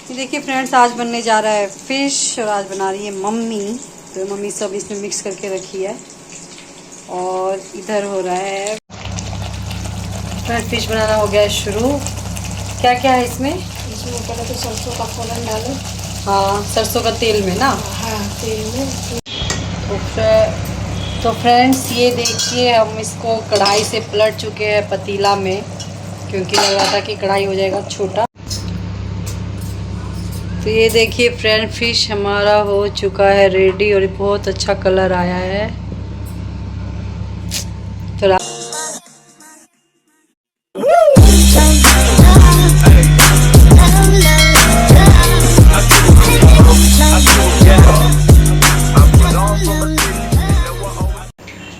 ये देखिए फ्रेंड्स, आज बनने जा रहा है फिश और आज बना रही है मम्मी। तो मम्मी सब इसमें मिक्स करके रखी है और इधर हो रहा है फ्रेंड्स फिश बनाना हो गया है शुरू। क्या क्या है इसमें? इसमें पहले तो सरसों का फोड़न डालो। हाँ, सरसों का तेल में ना। हाँ, तेल में। तो फ्रेंड्स ये देखिए, हम इसको कढ़ाई से पलट चुके हैं पतीला में, क्योंकि लग रहा था कि कढ़ाई हो जाएगा छोटा। तो ये देखिए फ्रेंड, फिश हमारा हो चुका है रेडी और बहुत अच्छा कलर आया है। तो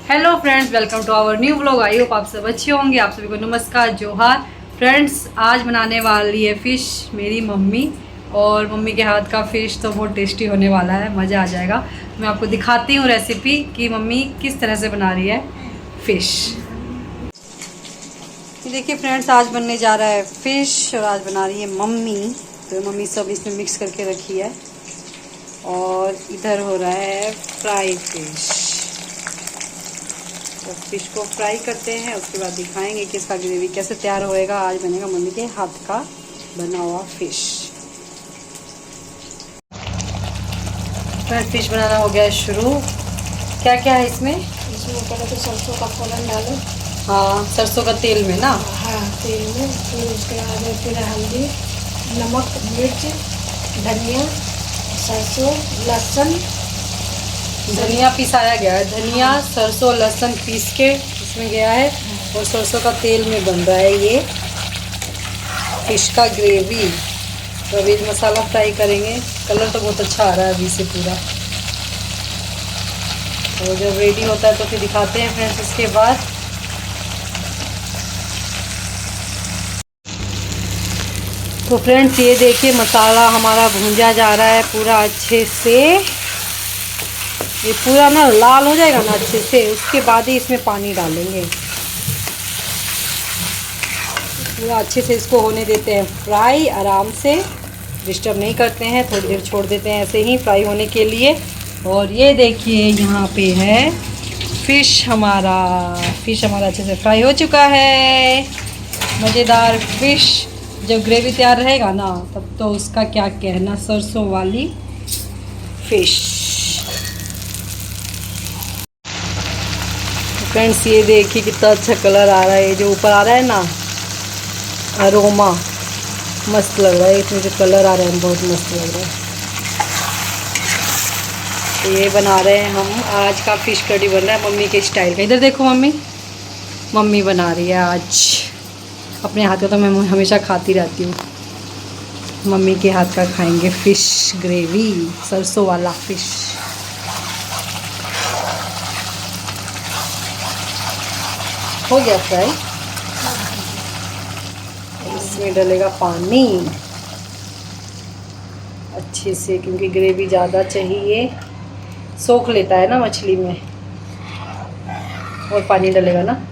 hello friends, welcome to our new vlog. I hope आप सब अच्छे होंगे। आप सभी को नमस्कार, जोहार। फ्रेंड्स, आज बनाने वाली है फ़िश मेरी मम्मी, और मम्मी के हाथ का फ़िश तो बहुत टेस्टी होने वाला है, मज़ा आ जाएगा। मैं आपको दिखाती हूँ रेसिपी कि मम्मी किस तरह से बना रही है फ़िश। ये देखिए फ्रेंड्स, आज बनने जा रहा है फ़िश और आज बना रही है मम्मी। तो मम्मी सब इसमें मिक्स करके रखी है और इधर हो रहा है फ्राई फ़िश। तो फिश को फ्राई करते हैं, उसके बाद दिखाएंगे कि इसका ग्रेवी कैसे तैयार होएगा। आज बनेगा मम्मी के हाथ का बना हुआ फिश। फिश बनाना हो गया है शुरू। क्या क्या है इसमें? इसमें पहले तो सरसों का फोड़न डालो। हाँ, सरसों का तेल में ना। हाँ, तेल में। फिर उसके बाद फिर हल्दी, नमक, मिर्च, धनिया, सरसों, लहसुन। धनिया पिसाया गया है, धनिया सरसों लहसुन पीस के इसमें गया है और सरसों का तेल में बन रहा है ये फिश का ग्रेवी। तो अभी मसाला फ्राई करेंगे। कलर तो बहुत अच्छा आ रहा है अभी से पूरा। तो जब रेडी होता है तो फिर दिखाते हैं फ्रेंड्स इसके बाद। तो फ्रेंड्स ये देखिए, मसाला हमारा भूंजा जा रहा है पूरा अच्छे से। ये पूरा ना लाल हो जाएगा ना अच्छे से, उसके बाद ही इसमें पानी डालेंगे। पूरा अच्छे से इसको होने देते हैं फ्राई, आराम से, डिस्टर्ब नहीं करते हैं। थोड़ी देर छोड़ देते हैं ऐसे ही फ्राई होने के लिए। और ये देखिए यहाँ पे है फिश हमारा अच्छे से फ्राई हो चुका है। मज़ेदार फिश। जब ग्रेवी तैयार रहेगा ना, तब तो उसका क्या कहना, सरसों वाली फिश। फ्रेंड्स ये देखिए कितना अच्छा कलर आ रहा है। ये जो ऊपर आ रहा है ना, अरोमा, मस्त लग रहा है। इसमें जो कलर आ रहा है बहुत मस्त लग रहा है। तो ये बना रहे हैं हम, आज का फिश कड़ी बन रहा है मम्मी के स्टाइल का। इधर देखो मम्मी बना रही है आज। अपने हाथ का तो मैं हमेशा खाती रहती हूँ, मम्मी के हाथ का खाएंगे फिश ग्रेवी, सरसों वाला फिश। हो गया फ्राई। इसमें डलेगा पानी अच्छे से, क्योंकि ग्रेवी ज़्यादा चाहिए, सोख लेता है ना मछली में। और पानी डलेगा ना।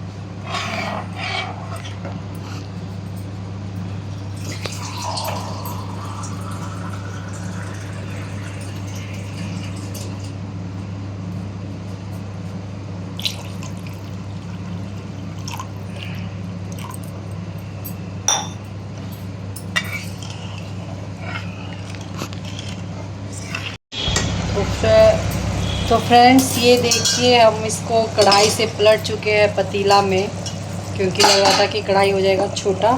तो फ्रेंड्स ये देखिए, हम इसको कढ़ाई से पलट चुके हैं पतीला में, क्योंकि लग रहा था कि कढ़ाई हो जाएगा छोटा,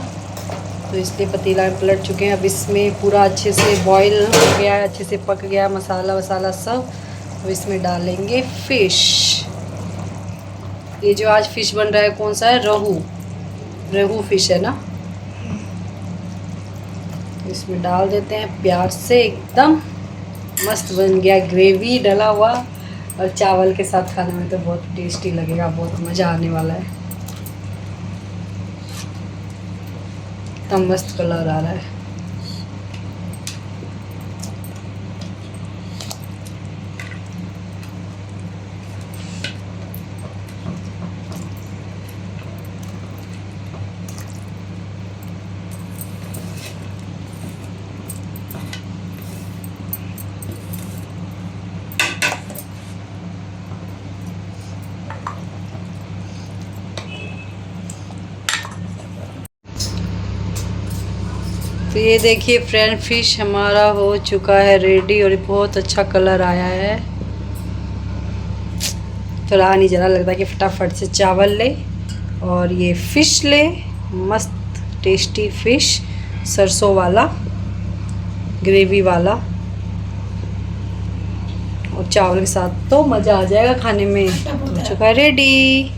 तो इसलिए पतीला में पलट चुके हैं। अब इसमें पूरा अच्छे से बॉईल हो गया है, अच्छे से पक गया मसाला वसाला सब। अब इसमें डालेंगे फ़िश। ये जो आज फ़िश बन रहा है कौन सा है? रोहू फ़िश है ना। इसमें डाल देते हैं प्यार से। एकदम मस्त बन गया, ग्रेवी डला हुआ, और चावल के साथ खाने में तो बहुत टेस्टी लगेगा, बहुत मज़ा आने वाला है। एकदम मस्त कलर आ रहा है। तो ये देखिए फ्रेंड, फिश हमारा हो चुका है रेडी और बहुत अच्छा कलर आया है। तो रहा नहीं जरा, लगता है कि फटाफट से चावल ले और ये फ़िश ले, मस्त टेस्टी फ़िश, सरसों वाला, ग्रेवी वाला, और चावल के साथ तो मज़ा आ जाएगा खाने में। हो चुका है रेडी।